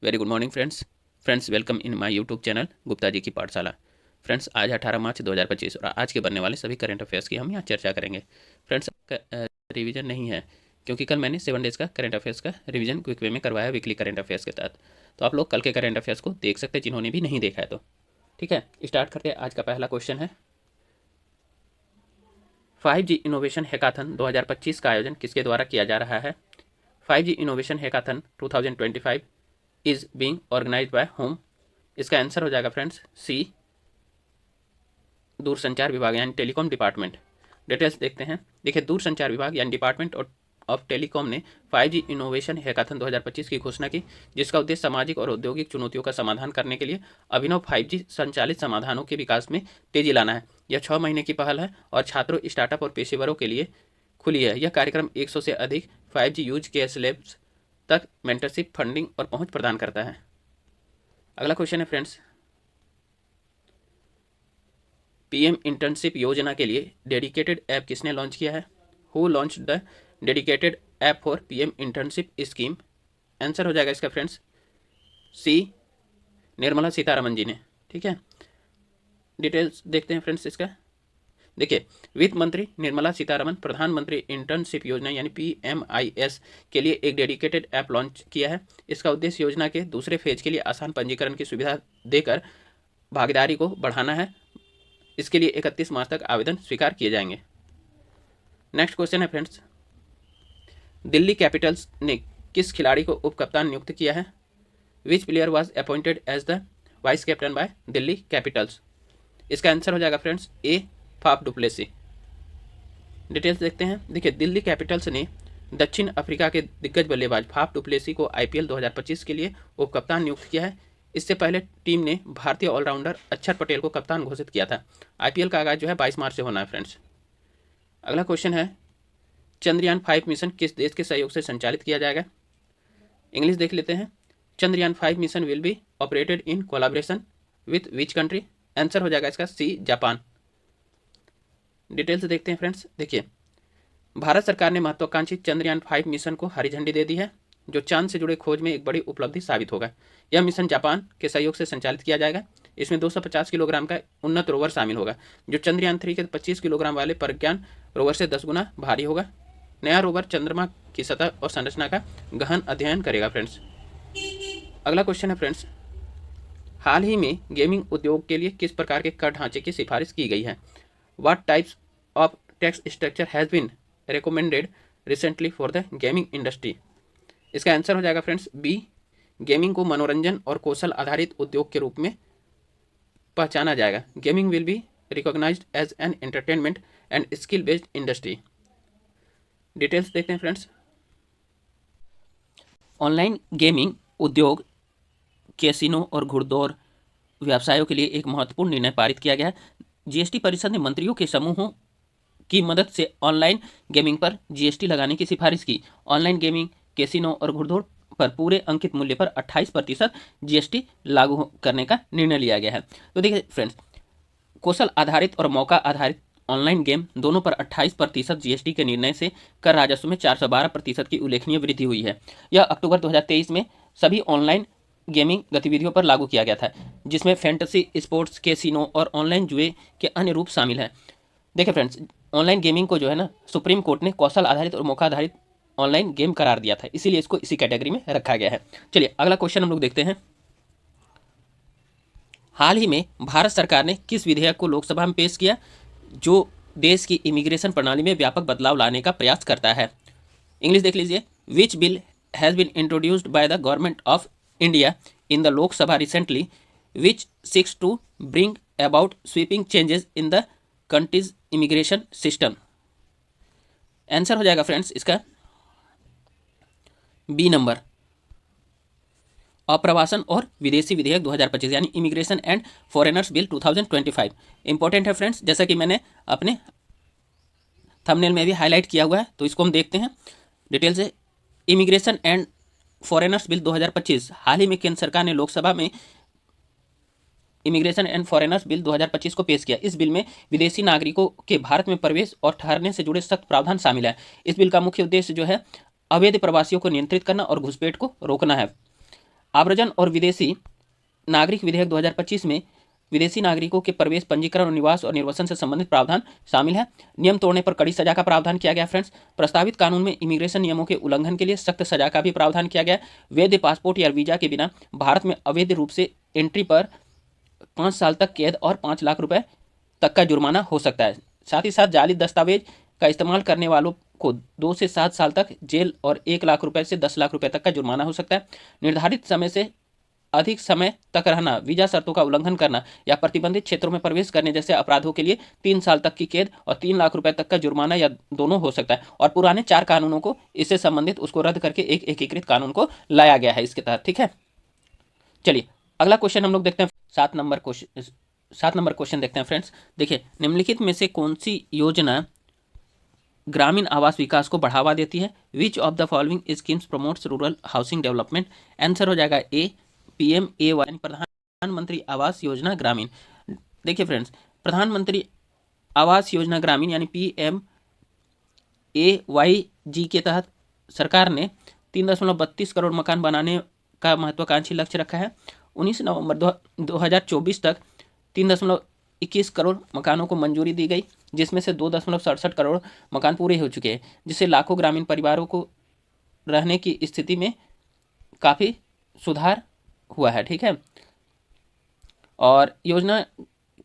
Very good morning friends welcome in my YouTube channel Gupta ji की पाठशाला। Friends आज 18 मार्च 2025 और आज के बनने वाले सभी करंट अफेयर्स की हम यहाँ चर्चा करेंगे। फ्रेंड्स रिवीजन नहीं है क्योंकि कल मैंने 7 डेज़ का करंट अफेयर्स का रिवीजन क्विक वे में करवाया वीकली करंट अफेयर्स के तहत। तो आप लोग कल के करंट अफेयर्स को देख सकते हैं जिन्होंने भी नहीं देखा है तो। ठीक है, स्टार्ट करते हैं। आज का पहला क्वेश्चन है 5G इनोवेशन हैकाथन 2025 का आयोजन किसके द्वारा किया जा रहा है? 5G innovation hackathon 2025 is being organised by whom? इसका आंसर हो जाएगा फ्रेंड्स सी, दूरसंचार विभाग यानी टेलीकॉम डिपार्टमेंट। डिटेल्स देखते हैं। देखिए, दूरसंचार विभाग यानी डिपार्टमेंट ऑफ टेलीकॉम ने 5G इनोवेशन हैकाथन 2025 की घोषणा की, जिसका उद्देश्य सामाजिक और औद्योगिक चुनौतियों का समाधान करने के लिए अभिनव 5G संचालित समाधानों के विकास में तेजी लाना है। यह 6 महीने की पहल है और छात्रों, स्टार्टअप और पेशेवरों के लिए खुली है। यह कार्यक्रम 100 से अधिक 5G यूज केस लैब्स तक मेंटरशिप, फंडिंग और पहुंच प्रदान करता है। अगला क्वेश्चन है फ्रेंड्स, पीएम इंटर्नशिप योजना के लिए डेडिकेटेड ऐप किसने लॉन्च किया है? Who launch the dedicated app for PM internship scheme? Answer हो जाएगा इसका फ्रेंड्स सी, निर्मला सीतारमन जी ने। ठीक है, डिटेल्स देखते हैं फ्रेंड्स इसका। देखिए, वित्त मंत्री निर्मला सीतारमन प्रधानमंत्री इंटर्नशिप योजना यानी PMIS के लिए एक डेडिकेटेड ऐप लॉन्च किया है। इसका उद्देश्य योजना के दूसरे फेज के लिए आसान पंजीकरण की सुविधा देकर भागीदारी को बढ़ाना है। इसके लिए 31 मार्च तक आवेदन स्वीकार किए जाएंगे। नेक्स्ट क्वेश्चन है फ्रेंड्स, दिल्ली कैपिटल्स ने किस खिलाड़ी को उप कप्तान नियुक्त किया है? Which player was appointed as the vice captain by Delhi Capitals? इसका आंसर हो जाएगा friends A, Faf du Plessis. Details देखते हैं। देखिए, दिल्ली कैपिटल्स ने दक्षिण अफ्रीका के दिग्गज बल्लेबाज फाफ डुप्लेसी को IPL 2025 के लिए उप कप्तान नियुक्त किया है। इससे पहले टीम ने भारतीय ऑलराउंडर अक्षर पटेल को कप्तान घोषित किया था। IPL का आगाज जो है 22 मार्च से होना है फ्रेंड्स। अगला क्वेश्चन है, चंद्रयान 5 मिशन किस देश के सहयोग से संचालित किया जाएगा? इंग्लिश देख लेते हैं। Chandrayaan 5 mission will be operated in collaboration with which country? Answer हो जाएगा इसका सी, जापान। डिटेल्स देखते हैं फ्रेंड्स। देखिए, भारत सरकार ने महत्वाकांक्षी चंद्रयान 5 मिशन को हरी झंडी दे दी है, जो चांद से जुड़े खोज में एक बड़ी उपलब्धि साबित होगा। यह मिशन जापान के सहयोग से संचालित किया जाएगा। इसमें 250 किलोग्राम का उन्नत रोवर शामिल होगा, जो चंद्रयान 3 के 25 किलोग्राम वाले प्रज्ञान रोवर से 10 गुना भारी होगा। नया रोवर चंद्रमा की सतह और संरचना का गहन अध्ययन करेगा फ्रेंड्स। अगला क्वेश्चन है फ्रेंड्स, हाल ही में गेमिंग उद्योग के लिए किस प्रकार के कर ढांचे की सिफारिश की गई है? What types of tax structure has been recommended recently for the gaming industry? इसका आंसर हो जाएगा फ्रेंड्स बी, गेमिंग को मनोरंजन और कौशल आधारित उद्योग के रूप में पहचाना जाएगा। Gaming will be recognised as an entertainment and skill based industry. Details देखते हैं फ्रेंड्स। ऑनलाइन गेमिंग उद्योग, कैसीनो और घुड़दौड़ व्यवसायों के लिए एक महत्वपूर्ण निर्णय पारित किया गया है। GST परिषद ने मंत्रियों के समूहों की मदद से ऑनलाइन गेमिंग पर GST लगाने की सिफारिश की। ऑनलाइन गेमिंग, कैसीनो और घुड़दौड़ पर पूरे अंकित मूल्य पर 28% GST लागू करने का निर्णय लिया गया है। तो देखिए फ्रेंड्स, कौशल आधारित और मौका आधारित ऑनलाइन गेम दोनों पर 28% GST के निर्णय से कर राजस्व में 412% की उल्लेखनीय वृद्धि हुई है। यह अक्टूबर 2023 में सभी ऑनलाइन गेमिंग गतिविधियों पर लागू किया गया था, जिसमें फैंटेसी, स्पोर्ट्स, कैसीनो और ऑनलाइन जुए के अन्य रूप शामिल हैं। देखिए फ्रेंड्स, ऑनलाइन गेमिंग को जो है ना, सुप्रीम कोर्ट ने कौशल आधारित और मौका आधारित ऑनलाइन गेम करार दिया था, इसीलिए इसको इसी कैटेगरी में रखा गया है। चलिए अगला क्वेश्चन हम लोग देखते हैं। हाल ही में भारत सरकार ने किस विधेयक को लोकसभा में पेश किया, जो देश की इमिग्रेशन प्रणाली में व्यापक बदलाव लाने का प्रयास करता है? इंग्लिश देख लीजिए। Which bill has been introduced by the government of India in the Lok Sabha recently which seeks to bring about sweeping changes in the country's immigration system? Answer हो जाएगा फ्रेंड्स इसका बी नंबर, अप्रवासन और विदेशी विधेयक 2025 यानी immigration and foreigners bill 2025। Important है friends, जैसा कि मैंने अपने थंबनेल में भी हाईलाइट किया हुआ है, तो इसको हम देखते हैं डिटेल से। इमिग्रेशन एंड फॉरेनर्स बिल 2025 हाल ही में केंद्र सरकार ने लोकसभा में इमिग्रेशन एंड फॉरेनर्स बिल 2025 को पेश किया। इस बिल में विदेशी नागरिकों के भारत में प्रवेश और ठहरने से जुड़े सख्त प्रावधान शामिल है। इस बिल का मुख्य उद्देश्य जो है, अवैध प्रवासियों को नियंत्रित करना और घुसपैठ को रोकना है। आव्रजन और विदेशी नागरिक विधेयक 2025 में विदेशी नागरिकों के प्रवेश, पंजीकरण और निवास और निर्वासन से संबंधित प्रावधान शामिल है। नियम तोड़ने पर कड़ी सजा का प्रावधान किया गया फ्रेंड्स। प्रस्तावित कानून में इमिग्रेशन नियमों के उल्लंघन के लिए सख्त सजा का भी प्रावधान किया गया। वैध पासपोर्ट या वीजा के बिना भारत में अवैध रूप से एंट्री पर 5 साल तक कैद और 5 लाख रुपए तक का जुर्माना हो सकता है। साथ ही साथ जाली दस्तावेज का इस्तेमाल करने वालों को 2 से 7 साल तक जेल और 1 लाख रुपए से 10 लाख रुपए तक का जुर्माना हो सकता है। निर्धारित समय से अधिक समय तक रहना, वीजा शर्तों का उल्लंघन करना या प्रतिबंधित क्षेत्रों में प्रवेश करने जैसे अपराधों के लिए 3 साल तक की कैद और 3 लाख रुपए तक का जुर्माना या दोनों हो सकता है। और पुराने 4 कानूनों को इससे संबंधित उसको रद्द करके एक एकीकृत कानून को लाया गया है इसके तहत। ठीक है, चलिए अगला क्वेश्चन हम लोग देखते हैं। 7 नंबर क्वेश्चन देखते हैं फ्रेंड्स। देखिए, निम्नलिखित में से कौन सी योजना ग्रामीण आवास विकास को बढ़ावा देती है? Which of the following schemes promotes rural housing development? Answer हो जाएगा ए, PMAY यानी प्रधानमंत्री आवास योजना ग्रामीण। देखिए फ्रेंड्स, प्रधानमंत्री आवास योजना ग्रामीण यानी PMAYG के तहत सरकार ने 3.32 करोड़ मकान बनाने का महत्वाकांक्षी लक्ष्य रखा है। 19 नवंबर 2024 तक 3.21 करोड़ मकानों को मंजूरी दी गई, जिसमें से 2.67 करोड़ मकान पूरे हो चुके हैं, जिससे लाखों ग्रामीण परिवारों को रहने की स्थिति में काफ़ी सुधार हुआ है। ठीक है, और योजना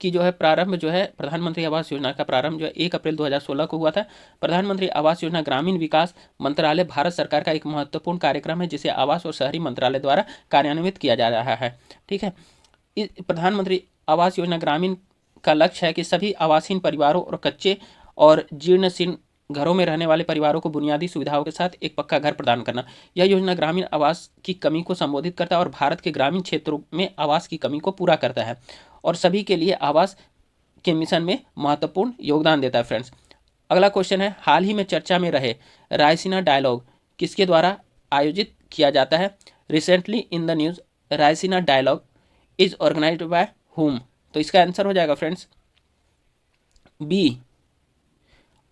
की जो है प्रारंभ जो है प्रधानमंत्री आवास योजना का प्रारंभ जो है 1 अप्रैल 2016 को हुआ था। प्रधानमंत्री आवास योजना ग्रामीण विकास मंत्रालय भारत सरकार का एक महत्वपूर्ण कार्यक्रम है, जिसे आवास और शहरी मंत्रालय द्वारा कार्यान्वित किया जा रहा है। ठीक है, इस प्रधानमंत्री आवास योजना ग्रामीण का लक्ष्य है कि सभी आवासहीन परिवारों और कच्चे और जीर्णशीर्ण घरों में रहने वाले परिवारों को बुनियादी सुविधाओं के साथ एक पक्का घर प्रदान करना। यह योजना ग्रामीण आवास की कमी को संबोधित करता है और भारत के ग्रामीण क्षेत्रों में आवास की कमी को पूरा करता है और सभी के लिए आवास के मिशन में महत्वपूर्ण योगदान देता है फ्रेंड्स। अगला क्वेश्चन है, हाल ही में चर्चा में रहे रायसीना डायलॉग किसके द्वारा आयोजित किया जाता है? Recently in the news Raisina Dialogue is organised by whom? तो इसका आंसर हो जाएगा friends B,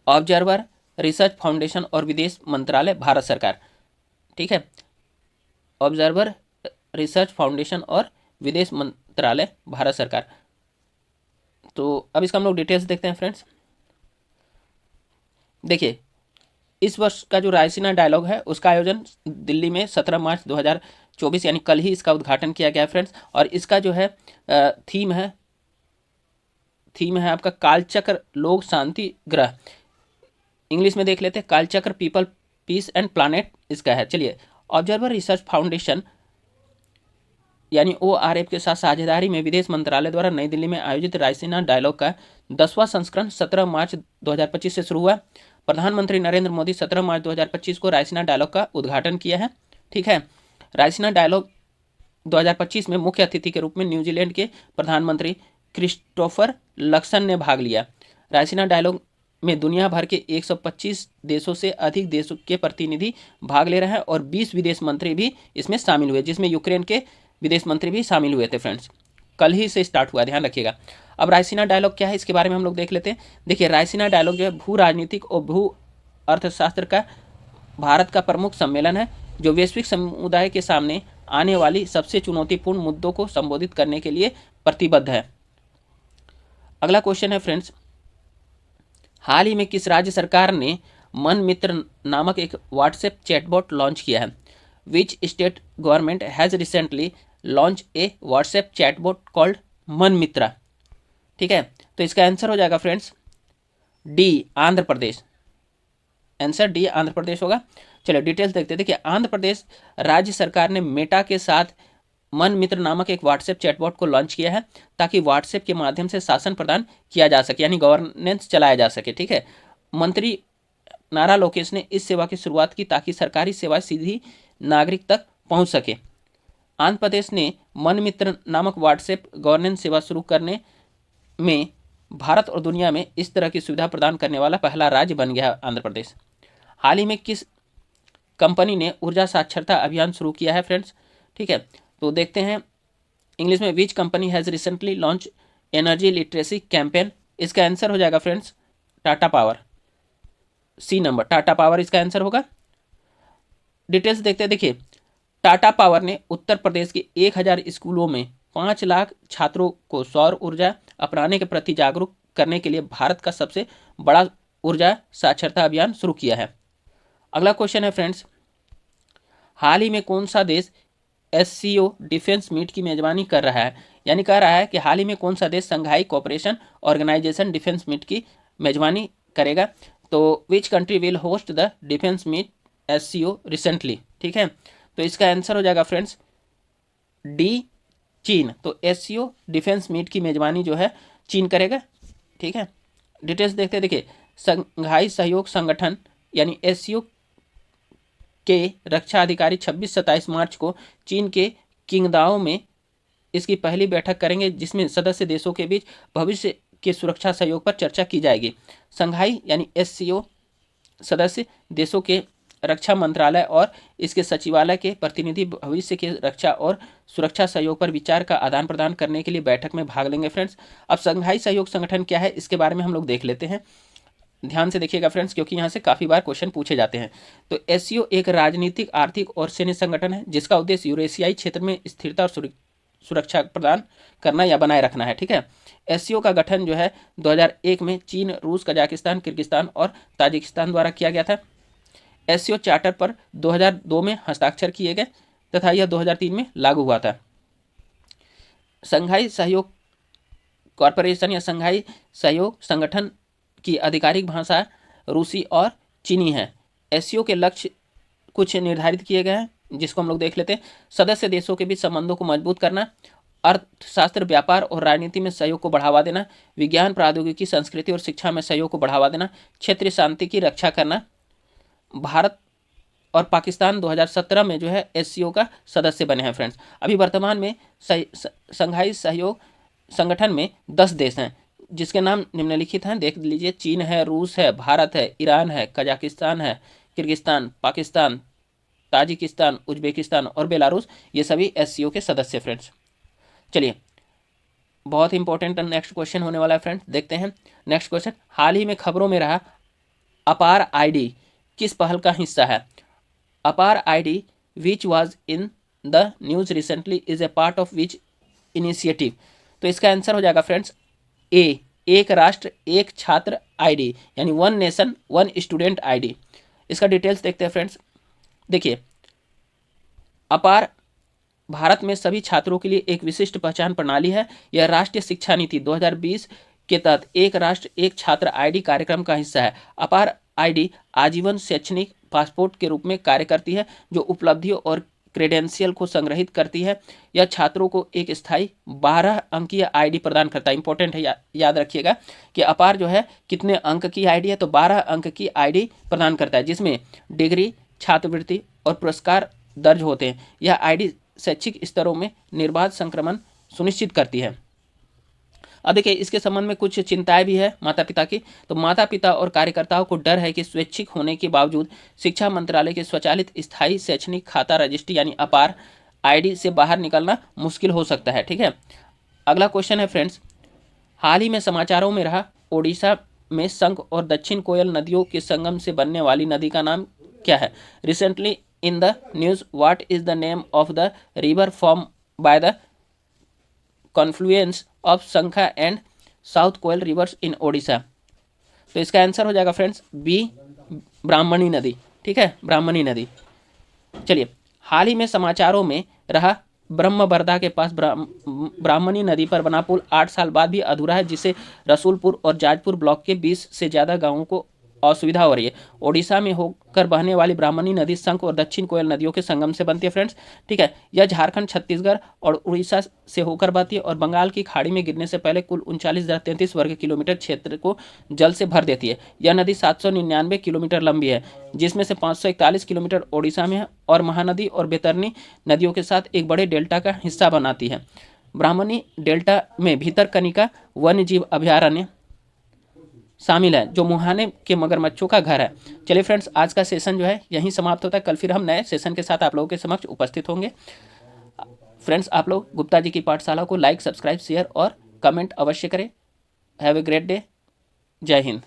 Observer Research Foundation और विदेश मंत्रालय भारत सरकार। ठीक है, ऑब्जर्वर रिसर्च फाउंडेशन और विदेश मंत्रालय भारत सरकार। तो अब इसका हम लोग डिटेल्स देखते हैं फ्रेंड्स। देखिए, इस वर्ष का जो रायसीना डायलॉग है उसका आयोजन दिल्ली में 17 मार्च 2024 यानी कल ही इसका उद्घाटन किया गया है फ्रेंड्स। और इसका जो है थीम है आपका कालचक्र लोक शांति ग्रह। इंग्लिश में देख लेते हैं, कालचक्र पीपल पीस एंड प्लानेट इसका है। चलिए, ऑब्जर्वर रिसर्च फाउंडेशन यानी ORF के साथ साझेदारी में विदेश मंत्रालय द्वारा नई दिल्ली में आयोजित रायसीना डायलॉग का 10वां संस्करण 17 मार्च 2025 से शुरू हुआ। प्रधानमंत्री नरेंद्र मोदी 17 मार्च 2025 को रायसीना डायलॉग का उद्घाटन किया है। ठीक है, रायसीना डायलॉग 2025 में मुख्य अतिथि के रूप में न्यूजीलैंड के प्रधानमंत्री क्रिस्टोफर लक्सन ने भाग लिया। रायसीना डायलॉग में दुनिया भर के 125 देशों से अधिक देशों के प्रतिनिधि भाग ले रहे हैं और 20 विदेश मंत्री भी इसमें शामिल हुए, जिसमें यूक्रेन के विदेश मंत्री भी शामिल हुए थे फ्रेंड्स। कल ही से स्टार्ट हुआ, ध्यान रखिएगा। अब रायसीना डायलॉग क्या है इसके बारे में हम लोग देख लेते हैं। देखिए, रायसीना डायलॉग जो है भू राजनीतिक और भू अर्थशास्त्र का भारत का प्रमुख सम्मेलन है, जो वैश्विक समुदाय के सामने आने वाली सबसे चुनौतीपूर्ण मुद्दों को संबोधित करने के लिए प्रतिबद्ध है। अगला क्वेश्चन है फ्रेंड्स, हाल ही में किस राज्य सरकार ने मन मित्र नामक एक व्हाट्सएप चैटबॉट लॉन्च किया है? Which state government has recently launch a WhatsApp chatbot called मन मित्रा? ठीक है, तो इसका आंसर हो जाएगा friends D, Andhra Pradesh. Answer D, Andhra Pradesh होगा। चलिए डिटेल्स देखते हैं। देखिए, आंध्र प्रदेश राज्य सरकार ने मेटा के साथ मन मित्र नामक एक व्हाट्सएप चैटबॉट को लॉन्च किया है, ताकि व्हाट्सएप के माध्यम से शासन प्रदान किया जा सके, यानी गवर्नेंस चलाया जा सके। ठीक है, मंत्री नारा लोकेश ने इस सेवा की शुरुआत की ताकि सरकारी सेवाएं सीधी नागरिक तक पहुंच सके। आंध्र प्रदेश ने मन मित्र नामक व्हाट्सएप गवर्नेंस सेवा शुरू करने में भारत और दुनिया में इस तरह की सुविधा प्रदान करने वाला पहला राज्य बन गया है आंध्र प्रदेश। हाल ही में किस कंपनी ने ऊर्जा साक्षरता अभियान शुरू किया है फ्रेंड्स? ठीक है, तो देखते हैं इंग्लिश में, which company has recently launch energy literacy campaign? इसका आंसर हो जाएगा friends Tata Power. C number, Tata Power इसका आंसर होगा। डिटेल्स देखते हैं। देखिए, टाटा पावर ने उत्तर प्रदेश के 1000 स्कूलों में 5 लाख छात्रों को सौर ऊर्जा अपनाने के प्रति जागरूक करने के लिए भारत का सबसे बड़ा ऊर्जा साक्षरता अभियान शुरू किया है। अगला क्वेश्चन है फ्रेंड्स, हाल ही में कौन सा देश एससीओ डिफेंस मीट की मेजबानी कर रहा है? यानी कह रहा है कि हाल ही में कौन सा देश Shanghai Cooperation Organisation defence meet की मेजबानी करेगा। तो which country will host the defence meet SCO recently, ठीक है। तो इसका आंसर हो जाएगा फ्रेंड्स डी, चीन। तो एससीओ डिफेंस मीट की मेजबानी जो है चीन करेगा, ठीक है। डिटेल्स देखते हैं, देखिए संघाई सहयोग संगठन यानी एससीओ के रक्षा अधिकारी 26-27 मार्च को चीन के किंगदाओ में इसकी पहली बैठक करेंगे, जिसमें सदस्य देशों के बीच भविष्य के सुरक्षा सहयोग पर चर्चा की जाएगी। संघाई यानी एससीओ सदस्य देशों के रक्षा मंत्रालय और इसके सचिवालय के प्रतिनिधि भविष्य के रक्षा और सुरक्षा सहयोग पर विचार का आदान प्रदान करने के लिए बैठक में भाग लेंगे फ्रेंड्स। अब संघाई सहयोग संगठन क्या है, इसके बारे में हम लोग देख लेते हैं। ध्यान से देखिएगा फ्रेंड्स, क्योंकि यहाँ से काफ़ी बार क्वेश्चन पूछे जाते हैं। तो एससीओ एक राजनीतिक, आर्थिक और सैन्य संगठन है जिसका उद्देश्य यूरेशियाई क्षेत्र में स्थिरता और सुरक्षा प्रदान करना या बनाए रखना है, ठीक है। एससीओ का गठन जो है 2001 में चीन, रूस, कजाकिस्तान, किर्गिस्तान और ताजिकिस्तान द्वारा किया गया था। एससीओ चार्टर पर 2002 में हस्ताक्षर किए गए तथा यह 2003 में लागू हुआ था। संघाई सहयोग कॉरपोरेशन या संघाई सहयोग संगठन की आधिकारिक भाषा रूसी और चीनी है। एससीओ के लक्ष्य कुछ निर्धारित किए गए हैं, जिसको हम लोग देख लेते हैं। सदस्य देशों के बीच संबंधों को मजबूत करना, अर्थशास्त्र, व्यापार और राजनीति में सहयोग को बढ़ावा देना, विज्ञान, प्रौद्योगिकी, संस्कृति और शिक्षा में सहयोग को बढ़ावा देना, क्षेत्रीय शांति की रक्षा करना। भारत और पाकिस्तान 2017 में जो है एससीओ का सदस्य बने हैं फ्रेंड्स। अभी वर्तमान में संघाई सहयोग संगठन में 10 देश हैं, जिसके नाम निम्नलिखित हैं, देख लीजिए। चीन है, रूस है, भारत है, ईरान है, कजाकिस्तान है, किर्गिस्तान, पाकिस्तान, ताजिकिस्तान, उज्बेकिस्तान और बेलारूस। ये सभी एससीओ के सदस्य फ्रेंड्स। चलिए, बहुत इंपॉर्टेंट नेक्स्ट क्वेश्चन होने वाला है फ्रेंड्स, देखते हैं नेक्स्ट क्वेश्चन। हाल ही में खबरों में रहा अपार आईडी किस पहल का हिस्सा है? अपार ID which was in the news recently is a part of which initiative? तो इसका आंसर हो जाएगा फ्रेंड्स ए, एक राष्ट्र एक छात्र आईडी यानी one nation one student ID. इसका डिटेल्स देखते हैं फ्रेंड्स। देखिए, अपार भारत में सभी छात्रों के लिए एक विशिष्ट पहचान प्रणाली है। यह राष्ट्रीय शिक्षा नीति 2020 के तहत एक राष्ट्र एक छात्र आईडी कार्यक्रम का हिस्सा है। अपार आईडी आजीवन शैक्षणिक पासपोर्ट के रूप में कार्य करती है, जो उपलब्धियों और क्रेडेंशियल को संग्रहित करती है। यह छात्रों को एक स्थायी 12 अंकीय आईडी प्रदान करता है। इंपॉर्टेंट है, याद रखिएगा कि अपार जो है कितने अंक की आईडी है, तो 12 अंक की आईडी प्रदान करता है, जिसमें डिग्री, छात्रवृत्ति और पुरस्कार दर्ज होते हैं। यह आईडी शैक्षिक स्तरों में निर्बाध संक्रमण सुनिश्चित करती है। अब देखिए, इसके संबंध में कुछ चिंताएं भी है माता पिता की। तो माता पिता और कार्यकर्ताओं को डर है कि स्वैच्छिक होने के बावजूद शिक्षा मंत्रालय के स्वचालित स्थायी शैक्षणिक खाता रजिस्ट्री यानी अपार आईडी से बाहर निकलना मुश्किल हो सकता है, ठीक है। अगला क्वेश्चन है फ्रेंड्स, हाल ही में समाचारों में रहा ओडिशा में शंख और दक्षिण कोयल नदियों के संगम से बनने वाली नदी का नाम क्या है? Recently in the news what is the name of the river form by the Confluence of शंखा एंड साउथ कोयल रिवर्स इन ओडिशा? तो इसका आंसर हो जाएगा फ्रेंड्स बी, ब्राह्मणी नदी, ठीक है, ब्राह्मणी नदी। चलिए, हाल ही में समाचारों में रहा ब्रह्मबरदा के पास ब्राह्मणी नदी पर बना पुल 8 साल बाद भी अधूरा है, जिससे रसूलपुर और जाजपुर ब्लॉक के 20 से ज़्यादा गांवों को असुविधा हो रही है। ओडिशा में होकर बहने वाली ब्राह्मणी नदी शंख और दक्षिण कोयल नदियों के संगम से बनती है फ्रेंड्स, ठीक है। यह झारखंड, छत्तीसगढ़ और उड़ीसा से होकर बहती है और बंगाल की खाड़ी में गिरने से पहले कुल 39,033 वर्ग किलोमीटर क्षेत्र को जल से भर देती है। यह नदी 799 किलोमीटर लंबी है, जिसमें से 541 किलोमीटर ओडिशा में है और महानदी और बैतरनी नदियों के साथ एक बड़े डेल्टा का हिस्सा बनाती है। ब्राह्मणी डेल्टा में भीतरकनिका वन्य जीव अभयारण्य शामिल है, जो मुहाने के मगरमच्छों का घर है। चलिए फ्रेंड्स, आज का सेशन जो है यहीं समाप्त होता है। कल फिर हम नए सेशन के साथ आप लोगों के समक्ष उपस्थित होंगे। फ्रेंड्स, आप लोग गुप्ता जी की पाठशाला को लाइक, सब्सक्राइब, शेयर और कमेंट अवश्य करें। Have a great day. जय हिंद।